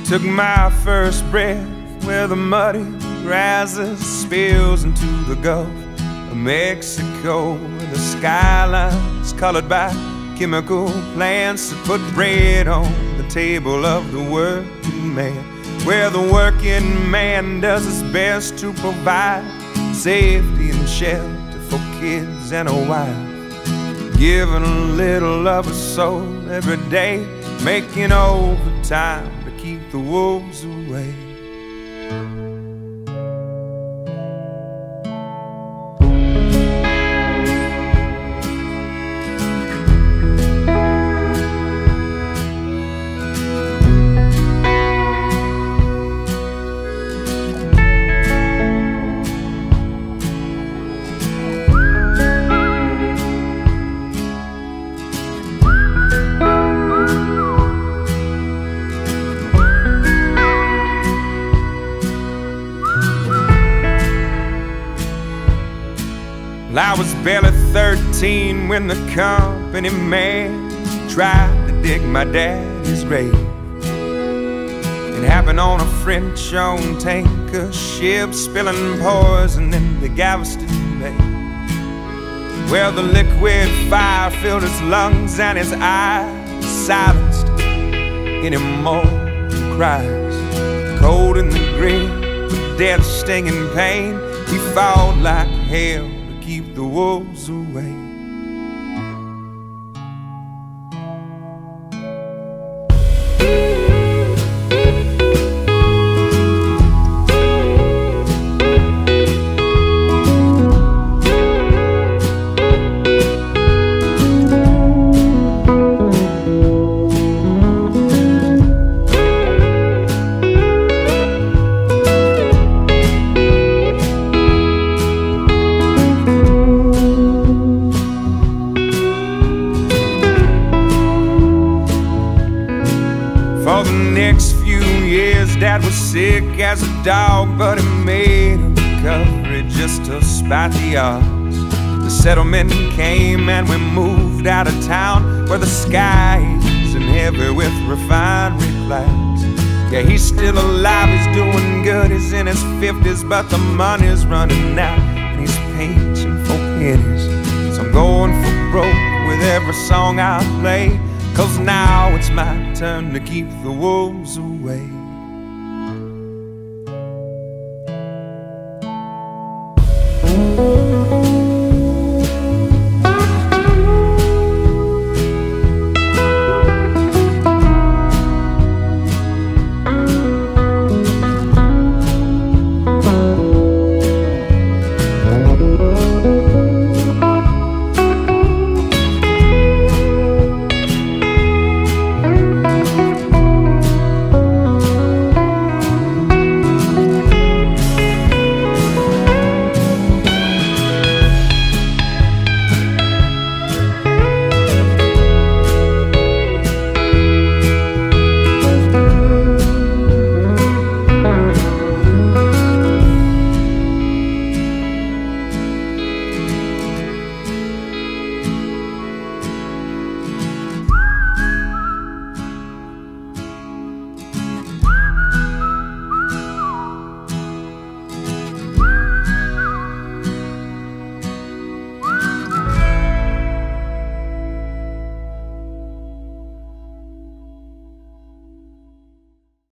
Took my first breath where the muddy rises, spills into the Gulf of Mexico, where the skyline's colored by chemical plants that put bread on the table of the working man, where the working man does his best to provide safety and shelter for kids and a wife, giving a little of a soul every day, making overtime to keep the wolves away. I was barely 13 when the company man tried to dig my daddy's grave. It happened on a French-owned tanker ship, spilling poison into Galveston Bay, where the liquid fire filled his lungs and his eyes silenced any more cries. Cold in the grave, with death stinging pain, he fought like hell keep the wolves away. For the next few years, Dad was sick as a dog, but he made a recovery just to spite the odds. The settlement came and we moved out of town, where the sky isn't heavy with refinery clouds. Yeah, he's still alive, he's doing good, he's in his 50s, but the money's running out and he's pinching for pennies. So I'm going for broke with every song I play, 'cause now it's my turn to keep the wolves away.